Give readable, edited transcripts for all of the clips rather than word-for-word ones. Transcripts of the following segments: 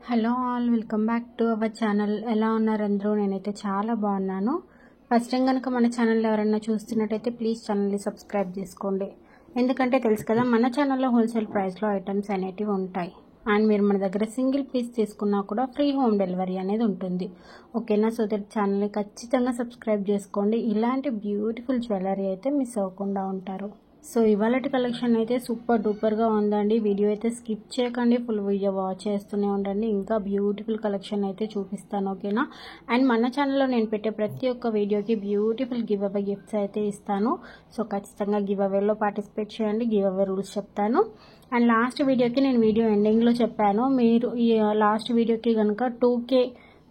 Hello all, welcome back to our channel. ఎలా ఉన్నారు అందరూ? నేనైతే చాలా బాగున్నాను. ఫస్ట్ టైం కనుక మన ఛానల్ ఎవరైనా చూస్తున్నట్టయితే ప్లీజ్ ఛానల్ని సబ్స్క్రైబ్ చేసుకోండి. ఎందుకంటే తెలుసు కదా, మన ఛానల్లో హోల్సేల్ ప్రైస్లో ఐటమ్స్ అనేటివి ఉంటాయి. అండ్ మీరు మన దగ్గర సింగిల్ పీస్ తీసుకున్నా కూడా ఫ్రీ హోమ్ డెలివరీ అనేది ఉంటుంది. ఓకేనా? సో దట్ ఛానల్ని ఖచ్చితంగా సబ్స్క్రైబ్ చేసుకోండి. ఇలాంటి బ్యూటిఫుల్ జ్యువెలరీ అయితే మిస్ అవ్వకుండా ఉంటారు. సో ఇవాళటి కలెక్షన్ అయితే సూపర్ డూపర్గా ఉందండి. వీడియో అయితే స్కిప్ చేయకండి, ఫుల్ వీడియో వాచ్ చేస్తూనే ఉండండి. ఇంకా బ్యూటిఫుల్ కలెక్షన్ అయితే చూపిస్తాను. ఓకేనా? అండ్ మన ఛానల్లో నేను పెట్టే ప్రతి ఒక్క వీడియోకి బ్యూటిఫుల్ గివ్ అవే గిఫ్ట్స్ అయితే ఇస్తాను. సో ఖచ్చితంగా గివ్ అవేలో పార్టిసిపేట్ చేయండి. గివ్ అవే రూల్స్ చెప్తాను. అండ్ లాస్ట్ వీడియోకి నేను వీడియో ఎండింగ్లో చెప్పాను, మీరు ఈ లాస్ట్ వీడియోకి కనుక 2K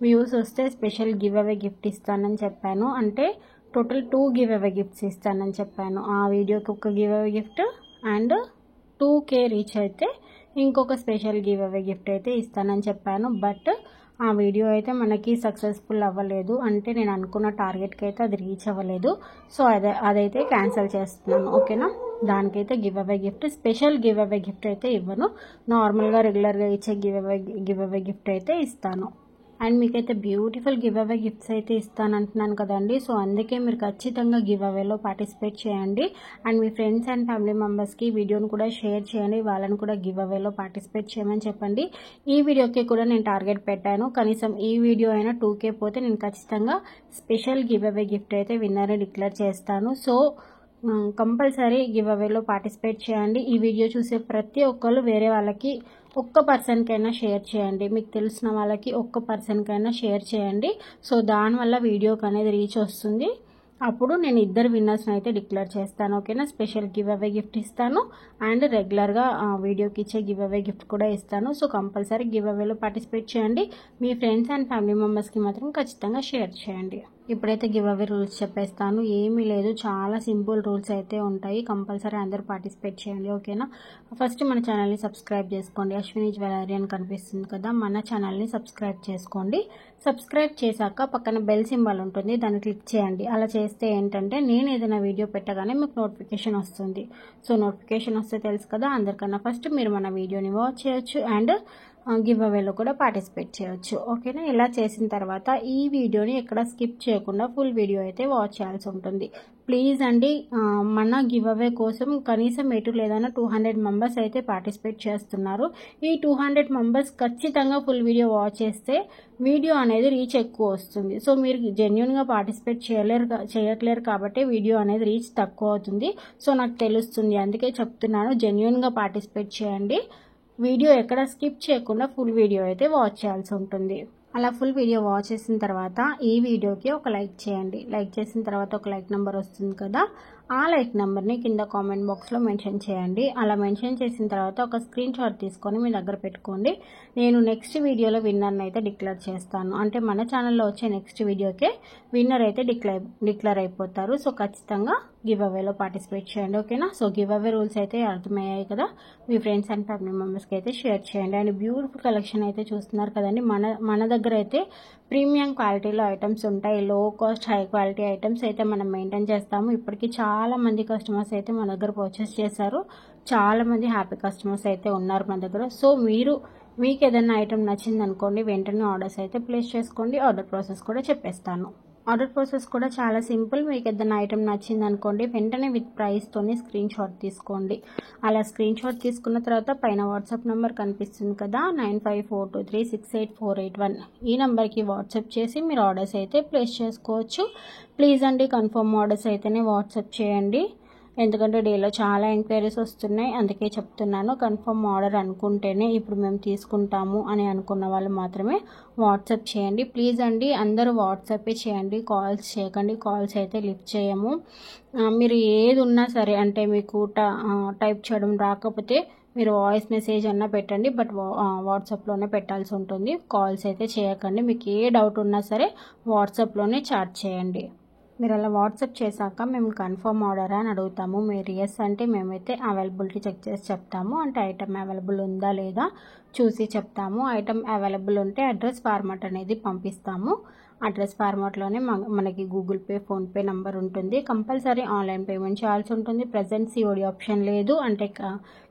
వ్యూస్ వస్తే స్పెషల్ గివ్ అవే గిఫ్ట్ ఇస్తానని చెప్పాను. అంటే టోటల్ 2 గివ్ అవే గిఫ్ట్స్ ఇస్తానని చెప్పాను. ఆ వీడియోకి ఒక give away gift and 2K reach అయితే ఇంకొక స్పెషల్ గివ్ అవే గిఫ్ట్ అయితే ఇస్తానని చెప్పాను. బట్ ఆ వీడియో అయితే మనకి సక్సెస్ఫుల్ అవ్వలేదు. అంటే నేను అనుకున్న టార్గెట్కి అయితే అది రీచ్ అవ్వలేదు. సో అదైతే క్యాన్సిల్ చేస్తున్నాను. ఓకేనా? దానికైతే give away gift, special give away gift అయితే ఇవ్వను. నార్మల్గా రెగ్యులర్గా ఇచ్చే గివ్ అవే గిఫ్ట్ అయితే ఇస్తాను. అండ్ మీకైతే బ్యూటిఫుల్ గివ్ అవే గిఫ్ట్స్ అయితే ఇస్తానంటున్నాను కదండి. సో అందుకే మీరు ఖచ్చితంగా గివ్ అవేలో పార్టిసిపేట్ చేయండి. And me friends and family మెంబర్స్కి వీడియోని కూడా షేర్ చేయండి. వాళ్ళని కూడా గివ్ అవేలో పార్టిసిపేట్ చేయమని చెప్పండి. ఈ వీడియోకి కూడా నేను టార్గెట్ పెట్టాను. కనీసం ఈ వీడియో అయినా 2K పోతే నేను ఖచ్చితంగా స్పెషల్ గివ్ అవే గిఫ్ట్ అయితే విన్నర్ని డిక్లేర్ చేస్తాను. సో కంపల్సరీ గివ్ అవేలో పార్టిసిపేట్ చేయండి. ఈ వీడియో చూసే ప్రతి ఒక్కరు వేరే వాళ్ళకి ఒక్క పర్సన్కైనా షేర్ చేయండి. మీకు తెలిసిన వాళ్ళకి ఒక్క పర్సన్కైనా షేర్ చేయండి. సో దానివల్ల వీడియోకి అనేది రీచ్ వస్తుంది. అప్పుడు నేను 2 విన్నర్స్ని అయితే డిక్లేర్ చేస్తాను. ఓకేనా? స్పెషల్ గివ్ అవే గిఫ్ట్ ఇస్తాను అండ్ రెగ్యులర్గా వీడియోకి ఇచ్చే గివ్ అవే గిఫ్ట్ కూడా ఇస్తాను. సో కంపల్సరీ గివ్ అవేలో పార్టిసిపేట్ చేయండి. మీ ఫ్రెండ్స్ అండ్ ఫ్యామిలీ మెంబర్స్కి మాత్రం ఖచ్చితంగా షేర్ చేయండి. ఇప్పుడైతే గివ్ అవే రూల్స్ చెప్పేస్తాను. ఏమీ లేదు, చాలా సింపుల్ రూల్స్ అయితే ఉంటాయి. కంపల్సరీ అందరూ పార్టిసిపేట్ చేయండి. ఓకేనా? ఫస్ట్ మన ఛానల్ని సబ్స్క్రైబ్ చేసుకోండి. అశ్విని జ్యువెలరీ అని కనిపిస్తుంది కదా, మన ఛానల్ని సబ్స్క్రైబ్ చేసుకోండి. సబ్స్క్రైబ్ చేశాక పక్కన బెల్ సింబల్ ఉంటుంది, దాన్ని క్లిక్ చేయండి. అలా చేస్తే ఏంటంటే నేను ఏదైనా వీడియో పెట్టగానే మీకు నోటిఫికేషన్ వస్తుంది. సో నోటిఫికేషన్ వస్తే తెలుసు కదా, అందరికన్నా ఫస్ట్ మీరు మన వీడియోని వాచ్ చేయొచ్చు అండ్ గివ్ అవేలో కూడా పార్టిసిపేట్ చేయొచ్చు. ఓకేనా? ఇలా చేసిన తర్వాత ఈ వీడియోని ఎక్కడ స్కిప్ చేయకుండా ఫుల్ వీడియో అయితే వాచ్ చేయాల్సి ఉంటుంది. ప్లీజ్ అండి, మన గివ్ అవే కోసం కనీసం ఎటు లేదన్నా 200 మెంబర్స్ అయితే పార్టిసిపేట్ చేస్తున్నారు. ఈ 200 మెంబర్స్ ఖచ్చితంగా ఫుల్ వీడియో వాచ్ చేస్తే వీడియో అనేది రీచ్ ఎక్కువ వస్తుంది. సో మీరు జెన్యున్గా పార్టిసిపేట్ చేయట్లేరు కాబట్టి వీడియో అనేది రీచ్ తక్కువ అవుతుంది. సో నాకు తెలుస్తుంది, అందుకే చెప్తున్నాను, జెన్యున్గా పార్టిసిపేట్ చేయండి. వీడియో ఎక్కడ స్కిప్ చేయకుండా ఫుల్ వీడియో అయితే వాచ్ చేయాల్సి ఉంటుంది. అలా ఫుల్ వీడియో వాచ్ చేసిన తర్వాత ఈ వీడియోకి ఒక లైక్ చేయండి. లైక్ చేసిన తర్వాత ఒక లైక్ నెంబర్ వస్తుంది కదా, ఆ లైక్ నెంబర్ని కింద కామెంట్ బాక్స్లో మెన్షన్ చేయండి. అలా మెన్షన్ చేసిన తర్వాత ఒక స్క్రీన్ షాట్ తీసుకొని మీ దగ్గర పెట్టుకోండి. నేను నెక్స్ట్ వీడియోలో విన్నర్ని అయితే డిక్లేర్ చేస్తాను. అంటే మన ఛానల్లో వచ్చే నెక్స్ట్ వీడియోకే విన్నర్ అయితే డిక్లేర్ అయిపోతారు. సో ఖచ్చితంగా గివ్ అవేలో పార్టిసిపేట్ చేయండి. ఓకేనా? సో గివ్ అవే రూల్స్ అయితే అర్థమయ్యాయి కదా. మీ ఫ్రెండ్స్ అండ్ ఫ్యామిలీ మెంబర్స్కి అయితే షేర్ చేయండి. అండ్ బ్యూటిఫుల్ కలెక్షన్ అయితే చూస్తున్నారు కదండి. మన దగ్గర అయితే ప్రీమియం క్వాలిటీలో ఐటమ్స్ ఉంటాయి. లో కాస్ట్ హై క్వాలిటీ ఐటమ్స్ అయితే మనం మెయింటైన్ చేస్తాము. ఇప్పటికీ చాలా మంది కస్టమర్స్ అయితే మన దగ్గర పర్చేస్ చేశారు. చాలా మంది హ్యాపీ కస్టమర్స్ అయితే ఉన్నారు మన దగ్గర. సో మీకు ఏదైనా ఐటమ్ నచ్చింది అనుకోండి, వెంటనే ఆర్డర్స్ అయితే ప్లేస్ చేసుకోండి. ఆర్డర్ ప్రాసెస్ కూడా చెప్పేస్తాను. ఆర్డర్ ప్రాసెస్ కూడా చాలా సింపుల్. మీకు ఏదైనా ఐటమ్ నచ్చింది అనుకోండి, వెంటనే విత్ ప్రైస్తోనే స్క్రీన్ షాట్ తీసుకోండి. అలా స్క్రీన్ షాట్ తీసుకున్న తర్వాత పైన వాట్సాప్ నెంబర్ కనిపిస్తుంది కదా, 9542368481, ఈ నెంబర్కి వాట్సాప్ చేసి మీరు ఆర్డర్స్ అయితే ప్లేస్ చేసుకోవచ్చు. ప్లీజ్ అండి, కన్ఫర్మ్ ఆర్డర్స్ అయితేనే వాట్సాప్ చేయండి. ఎందుకంటే డేలో చాలా ఎంక్వైరీస్ వస్తున్నాయి, అందుకే చెప్తున్నాను. కన్ఫర్మ్ ఆర్డర్ అనుకుంటేనే ఇప్పుడు మేము తీసుకుంటాము అని అనుకున్న వాళ్ళు మాత్రమే వాట్సాప్ చేయండి. ప్లీజ్ అండి, అందరూ వాట్సాపే చేయండి, కాల్స్ చేయకండి. కాల్స్ అయితే లిఫ్ట్ చేయము. మీరు ఏది ఉన్నా సరే, అంటే మీకు టైప్ చేయడం రాకపోతే మీరు వాయిస్ మెసేజ్ అన్నా పెట్టండి, బట్ వాట్సాప్లోనే పెట్టాల్సి ఉంటుంది. కాల్స్ అయితే చేయకండి. మీకు ఏ డౌట్ ఉన్నా సరే వాట్సాప్లోనే చాట్ చేయండి. మీరు అలా వాట్సాప్ చేశాక మేము కన్ఫర్మ్ ఆర్డర్ అని అడుగుతాము. మీరు ఎస్ అంటే మేమైతే అవైలబిలిటీ చెక్ చేసి చెప్తాము. అంటే ఐటమ్ అవైలబుల్ ఉందా లేదా చూసి చెప్తాము. ఐటమ్ అవైలబుల్ ఉంటే అడ్రస్ ఫార్మాట్ అనేది పంపిస్తాము. అడ్రస్ ఫార్మాట్లోనే మనకి గూగుల్ పే, ఫోన్పే నంబర్ ఉంటుంది. కంపల్సరీ ఆన్లైన్ పేమెంట్ చేయాల్సి ఉంటుంది. ప్రజెంట్ సిఓడి ఆప్షన్ లేదు, అంటే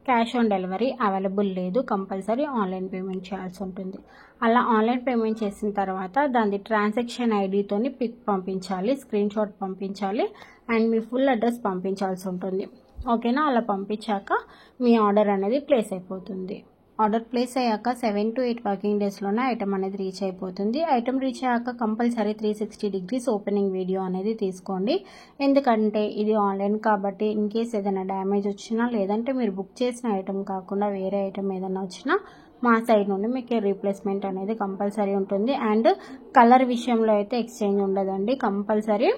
క్యాష్ ఆన్ డెలివరీ అవైలబుల్ లేదు. కంపల్సరీ ఆన్లైన్ పేమెంట్ చేయాల్సి ఉంటుంది. అలా ఆన్లైన్ పేమెంట్ చేసిన తర్వాత దాని ట్రాన్సాక్షన్ ఐడితోని పిక్ పంపించాలి, స్క్రీన్ షాట్ పంపించాలి అండ్ మీ ఫుల్ అడ్రస్ పంపించాల్సి ఉంటుంది. ఓకేనా? అలా పంపించాక మీ ఆర్డర్ అనేది ప్లేస్ అయిపోతుంది. ఆర్డర్ ప్లేస్ అయ్యాక 7 to 8 వర్కింగ్ డేస్లోనే ఐటమ్ అనేది రీచ్ అయిపోతుంది. ఐటమ్ రీచ్ అయ్యాక కంపల్సరీ 360 degrees ఓపెనింగ్ వీడియో అనేది తీసుకోండి. ఎందుకంటే ఇది ఆన్లైన్ కాబట్టి ఇన్ కేస్ ఏదైనా డ్యామేజ్ వచ్చినా, లేదంటే మీరు బుక్ చేసిన ఐటమ్ కాకుండా వేరే ఐటమ్ ఏదైనా వచ్చినా మా సైడ్ నుండి మీకు రీప్లేస్మెంట్ అనేది కంపల్సరీ ఉంటుంది. అండ్ కలర్ విషయంలో అయితే ఎక్స్చేంజ్ ఉండదండి. కంపల్సరీ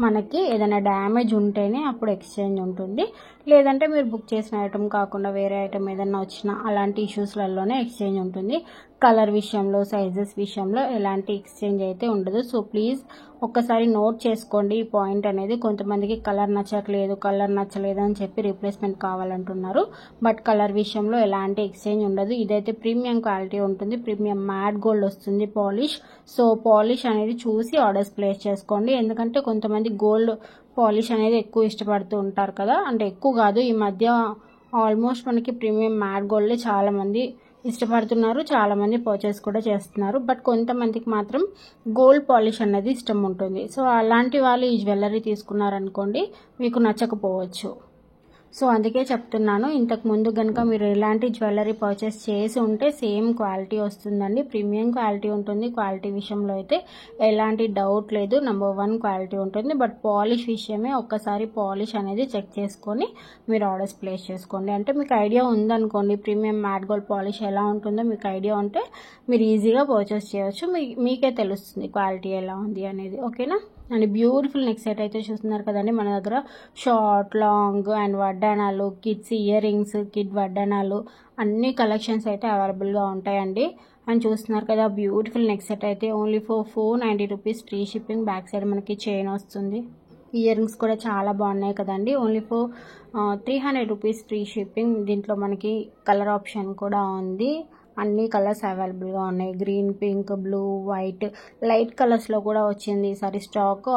మనకి ఏదైనా డ్యామేజ్ ఉంటేనే అప్పుడు ఎక్స్చేంజ్ ఉంటుంది. లేదంటే మీరు బుక్ చేసిన ఐటమ్ కాకుండా వేరే ఐటమ్ ఏదైనా వచ్చినా అలాంటి ఇష్యూస్లలోనే ఎక్స్చేంజ్ ఉంటుంది. కలర్ విషయంలో, సైజెస్ విషయంలో ఎలాంటి ఎక్స్చేంజ్ అయితే ఉండదు. సో ప్లీజ్ ఒక్కసారి నోట్ చేసుకోండి ఈ పాయింట్ అనేది. కొంతమందికి కలర్ నచ్చలేదు అని చెప్పి రీప్లేస్మెంట్ కావాలంటున్నారు. బట్ కలర్ విషయంలో ఎలాంటి ఎక్స్చేంజ్ ఉండదు. ఇదైతే ప్రీమియం క్వాలిటీ ఉంటుంది. ప్రీమియం మ్యాట్ గోల్డ్ వస్తుంది పాలిష్. సో పాలిష్ అనేది చూసి ఆర్డర్స్ ప్లేస్ చేసుకోండి. ఎందుకంటే కొంతమంది గోల్డ్ పాలిష్ అనేది ఎక్కువ ఇష్టపడుతూ ఉంటారు కదా, అంటే ఎక్కువ కాదు, ఈ మధ్య ఆల్మోస్ట్ మనకి ప్రీమియం మ్యాట్ గోల్డ్ చాలామంది ఇష్టపడుతున్నారు, చాలామంది పర్చేస్ కూడా చేస్తున్నారు. బట్ కొంతమందికి మాత్రం గోల్డ్ పాలిష్ అనేది ఇష్టం ఉంటుంది. సో అలాంటి వాళ్ళు ఈ జ్యువెలరీ తీసుకున్నారనుకోండి, మీకు నచ్చకపోవచ్చు. సో అందుకే చెప్తున్నాను, ఇంతకు ముందు కనుక మీరు ఇలాంటి జ్యువెలరీ పర్చేస్ చేసి ఉంటే సేమ్ క్వాలిటీ వస్తుందండి. ప్రీమియం క్వాలిటీ ఉంటుంది. క్వాలిటీ విషయంలో అయితే ఎలాంటి డౌట్ లేదు, నెంబర్ 1 క్వాలిటీ ఉంటుంది. బట్ పాలిష్ విషయమే, ఒక్కసారి పాలిష్ అనేది చెక్ చేసుకొని మీరు ఆర్డర్స్ ప్లేస్ చేసుకోండి. అంటే మీకు ఐడియా ఉందనుకోండి ప్రీమియం మ్యాట్ గోల్డ్ పాలిష్ ఎలా ఉంటుందో మీకు ఐడియా ఉంటే మీరు ఈజీగా పర్చేస్ చేయవచ్చు. మీకే తెలుస్తుంది క్వాలిటీ ఎలా ఉంది అనేది. ఓకేనా? అండ్ బ్యూటిఫుల్ నెక్ సెట్ అయితే చూస్తున్నారు కదండి. మన దగ్గర షార్ట్, లాంగ్ అండ్ వడ్డానాలు, కిడ్స్ ఇయర్ రింగ్స్, కిడ్ వడ్డానాలు అన్ని కలెక్షన్స్ అయితే అవైలబుల్గా ఉంటాయండి. అండ్ చూస్తున్నారు కదా బ్యూటిఫుల్ నెక్ సెట్ అయితే only for 490 rupees free shipping. Back side మనకి చైన్ వస్తుంది. ఇయర్ రింగ్స్ కూడా చాలా బాగున్నాయి కదండి. Only for 300 rupees free shipping. దీంట్లో మనకి కలర్ ఆప్షన్ కూడా ఉంది. అన్ని కలర్స్ అవైలబుల్గా ఉన్నాయి. Green, pink, blue, white, light కలర్స్లో కూడా వచ్చింది ఈసారి స్టాక్.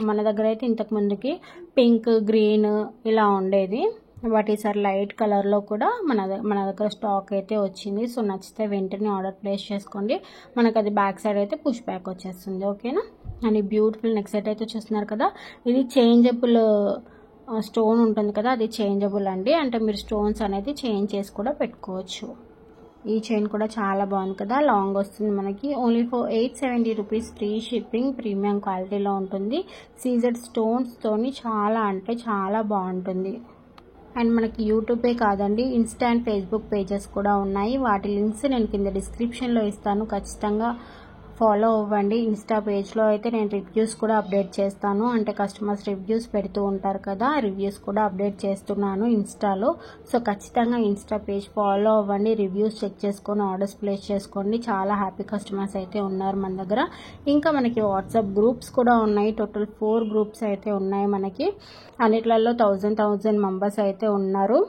మన దగ్గర అయితే ఇంతకు ముందుకి పింక్, గ్రీన్ ఇలా ఉండేది. బట్ ఈసారి లైట్ కలర్లో కూడా మన దగ్గర స్టాక్ అయితే వచ్చింది. సో నచ్చితే వెంటనే ఆర్డర్ ప్లేస్ చేసుకోండి. మనకు అది బ్యాక్ సైడ్ అయితే పుష్ బ్యాక్ వచ్చేస్తుంది. ఓకేనా? అండ్ బ్యూటిఫుల్ నెక్ సెట్ అయితే చూస్తున్నారు కదా. ఇది చేంజబుల్ స్టోన్ ఉంటుంది కదా, అది చేంజబుల్ అండి. అంటే మీరు స్టోన్స్ అనేది చేంజ్ చేసి కూడా పెట్టుకోవచ్చు. ఈ చైన్ కూడా చాలా బాగుంది కదా, లాంగ్ వస్తుంది మనకి. Only for 870 rupees free shipping. Premium క్వాలిటీలో ఉంటుంది. సీజెడ్ స్టోన్స్తోని చాలా అంటే చాలా బాగుంటుంది. అండ్ మనకి యూట్యూబే కాదండి, ఇన్స్టా అండ్ ఫేస్బుక్ పేజెస్ కూడా ఉన్నాయి. వాటి లింక్స్ నేను కింద డిస్క్రిప్షన్లో ఇస్తాను, ఖచ్చితంగా ఫాలో అవ్వండి. ఇన్స్టా పేజ్లో అయితే నేను రివ్యూస్ కూడా అప్డేట్ చేస్తాను. అంటే కస్టమర్స్ రివ్యూస్ పెడుతూ ఉంటారు కదా, రివ్యూస్ కూడా అప్డేట్ చేస్తున్నాను ఇన్స్టాలో. సో ఖచ్చితంగా ఇన్స్టా పేజ్ ఫాలో అవ్వండి. రివ్యూస్ చెక్ చేసుకొని ఆర్డర్స్ ప్లేస్ చేసుకోండి. చాలా హ్యాపీ కస్టమర్స్ అయితే ఉన్నారు మన దగ్గర. ఇంకా మనకి వాట్సాప్ గ్రూప్స్ కూడా ఉన్నాయి. టోటల్ 4 గ్రూప్స్ అయితే ఉన్నాయి మనకి. అన్నిట్లలో 1000 మెంబర్స్ అయితే ఉన్నారు.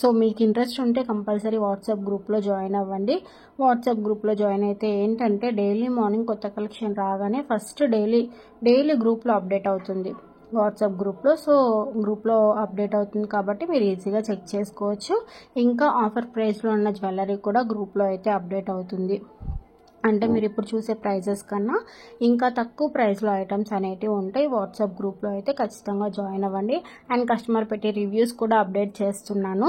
సో మీకు ఇంట్రెస్ట్ ఉంటే కంపల్సరీ వాట్సాప్ గ్రూప్లో జాయిన్ అవ్వండి. వాట్సాప్ గ్రూప్లో జాయిన్ అయితే ఏంటంటే డైలీ మార్నింగ్ కొత్త కలెక్షన్ రాగానే ఫస్ట్ డైలీ గ్రూప్లో అప్డేట్ అవుతుంది వాట్సాప్ గ్రూప్లో. సో గ్రూప్లో అప్డేట్ అవుతుంది కాబట్టి మీరు ఈజీగా చెక్ చేసుకోవచ్చు. ఇంకా ఆఫర్ ప్రైస్లో ఉన్న జ్యువెలరీ కూడా గ్రూప్లో అయితే అప్డేట్ అవుతుంది. అంటే మీరు ఇప్పుడు చూసే ప్రైజెస్ కన్నా ఇంకా తక్కువ ప్రైస్లో ఐటమ్స్ అనేటివి ఉంటాయి. వాట్సాప్ గ్రూప్లో అయితే ఖచ్చితంగా జాయిన్ అవ్వండి. అండ్ కస్టమర్ పెట్టే రివ్యూస్ కూడా అప్డేట్ చేస్తున్నాను.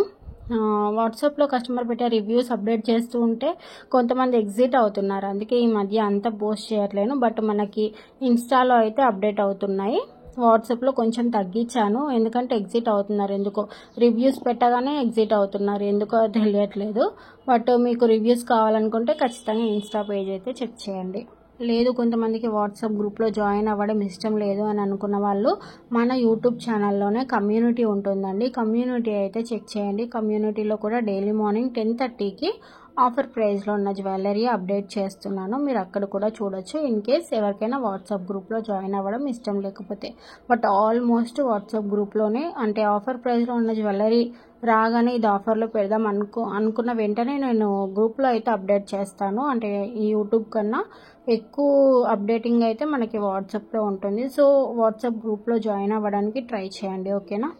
వాట్సాప్లో కస్టమర్ పెట్టే రివ్యూస్ అప్డేట్ చేస్తూ ఉంటే కొంతమంది ఎగ్జిట్ అవుతున్నారు, అందుకే ఈ మధ్య అంతా పోస్ట్ చేయట్లేను. బట్ మనకి ఇన్స్టాలో అయితే అప్డేట్ అవుతున్నాయి. వాట్సాప్లో కొంచెం తగ్గించాను, ఎందుకంటే ఎగ్జిట్ అవుతున్నారు. ఎందుకో రివ్యూస్ పెట్టగానే ఎగ్జిట్ అవుతున్నారు, ఎందుకో తెలియట్లేదు. బట్ మీకు రివ్యూస్ కావాలనుకుంటే ఖచ్చితంగా ఇన్స్టా పేజ్ అయితే చెక్ చేయండి. లేదు కొంతమందికి వాట్సాప్ గ్రూప్లో జాయిన్ అవ్వడం ఇష్టం లేదు అని అనుకున్న వాళ్ళు మన యూట్యూబ్ ఛానల్లోనే కమ్యూనిటీ ఉంటుందండి. కమ్యూనిటీ అయితే చెక్ చేయండి. కమ్యూనిటీలో కూడా డైలీ మార్నింగ్ 10:30కి ఆఫర్ ప్రైస్లో ఉన్న జ్యువెలరీ అప్డేట్ చేస్తున్నాను. మీరు అక్కడ కూడా చూడొచ్చు. ఇన్ కేస్ ఎవరికైనా వాట్సాప్ గ్రూప్లో జాయిన్ అవ్వడం ఇష్టం లేకపోతే, బట్ ఆల్మోస్ట్ వాట్సాప్ గ్రూప్లోనే అంటే ఆఫర్ ప్రైస్లో ఉన్న జ్యువెలరీ రాగానే ఇది ఆఫర్లో పెడదాం అనుకున్న వెంటనే నేను గ్రూప్లో అయితే అప్డేట్ చేస్తాను. అంటే ఈ యూట్యూబ్ కన్నా ఎక్కువ అప్డేటింగ్ అయితే మనకి వాట్సాప్లో ఉంటుంది. సో వాట్సాప్ గ్రూప్లో జాయిన్ అవ్వడానికి ట్రై చేయండి, ఓకేనా.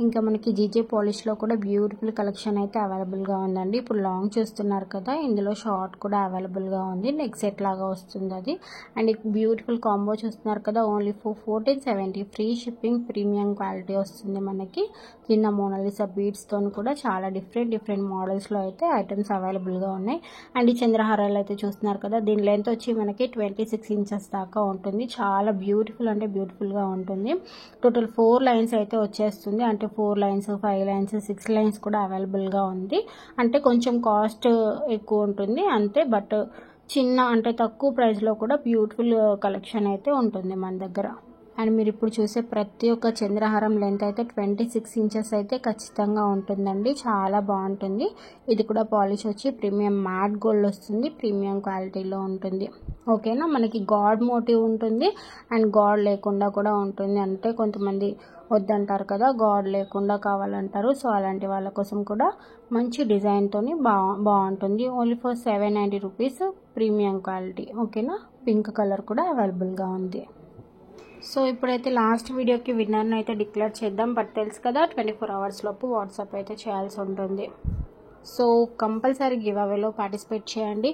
ఇంకా మనకి జీజే పాలిష్లో కూడా బ్యూటిఫుల్ కలెక్షన్ అయితే అవైలబుల్గా ఉందండి. ఇప్పుడు లాంగ్ చూస్తున్నారు కదా, ఇందులో షార్ట్ కూడా అవైలబుల్గా ఉంది. నెక్ సెట్ లాగా వస్తుంది అది. అండ్ బ్యూటిఫుల్ కాంబో చూస్తున్నారు కదా, only 1470 free shipping, premium quality వస్తుంది మనకి. కింద మోనాలిసా బీడ్స్తో కూడా చాలా డిఫరెంట్ మోడల్స్లో అయితే ఐటమ్స్ అవైలబుల్గా ఉన్నాయి. అండ్ ఈ చంద్రహారాలు అయితే చూస్తున్నారు కదా, దీని లెంత్ వచ్చి మనకి 26 ఇంచెస్ దాకా ఉంటుంది. చాలా బ్యూటిఫుల్ అంటే బ్యూటిఫుల్గా ఉంటుంది. టోటల్ 4 లైన్స్ అయితే వచ్చేస్తుంది. అంటే 4 లైన్స్, 5 లైన్స్, 6 లైన్స్ కూడా అవైలబుల్గా ఉంది. అంటే కొంచెం కాస్ట్ ఎక్కువ ఉంటుంది అంతే, బట్ చిన్న అంటే తక్కువ ప్రైస్లో కూడా బ్యూటిఫుల్ కలెక్షన్ అయితే ఉంటుంది మన దగ్గర. అండ్ మీరు ఇప్పుడు చూసే ప్రతి ఒక్క చంద్రహారం లెంత్ అయితే 26 ఇంచెస్ అయితే ఖచ్చితంగా ఉంటుందండి. చాలా బాగుంటుంది. ఇది కూడా పాలిష్ వచ్చి ప్రీమియం మ్యాట్ గోల్డ్ వస్తుంది, ప్రీమియం క్వాలిటీలో ఉంటుంది, ఓకేనా. మనకి గాడ్ మోటివ్ ఉంటుంది అండ్ గాడ్ లేకుండా కూడా ఉంటుంది. అంటే కొంతమంది వద్దంటారు కదా, గాడ్ లేకుండా కావాలంటారు. సో అలాంటి వాళ్ళ కోసం కూడా మంచి డిజైన్తో బాగుంటుంది. Only for 790 rupees, premium quality, ఓకేనా. పింక్ కలర్ కూడా అవైలబుల్గా ఉంది. సో ఇప్పుడైతే లాస్ట్ వీడియోకి విన్నర్ని అయితే డిక్లేర్ చేద్దాం. బట్ తెలుసు కదా 24 అవర్స్ లోపు వాట్సాప్ అయితే చేయాల్సి ఉంటుంది. సో కంపల్సరీ గివ్ అవేలో పార్టిసిపేట్ చేయండి.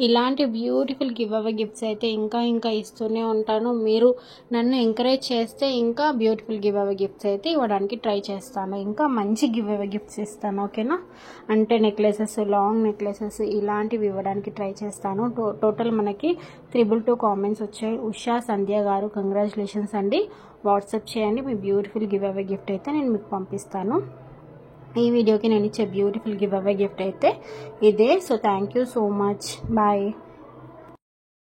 ఇలాంటి బ్యూటిఫుల్ గివ్ అవే గిఫ్ట్స్ అయితే ఇంకా ఇస్తూనే ఉంటాను. మీరు నన్ను ఎంకరేజ్ చేస్తే ఇంకా బ్యూటిఫుల్ గివ్ అవే గిఫ్ట్స్ అయితే ఇవ్వడానికి ట్రై చేస్తాను. ఇంకా మంచి గివ్ అవే గిఫ్ట్స్ ఇస్తాను, ఓకేనా. అంటే నెక్లెసెస్, లాంగ్ నెక్లెసెస్ ఇలాంటివి ఇవ్వడానికి ట్రై చేస్తాను. టోటల్ మనకి 222 కామెంట్స్ వచ్చాయి. ఉషా సంధ్య గారు, కంగ్రాచులేషన్స్ అండి. వాట్సాప్ చేయండి, మీ బ్యూటిఫుల్ గివ్ అవే గిఫ్ట్ అయితే నేను మీకు పంపిస్తాను. ఈ వీడియోకి నేను ఇచ్చే బ్యూటిఫుల్ గివ్ అవే గిఫ్ట్ అయితే ఇదే. So thank you so much, bye.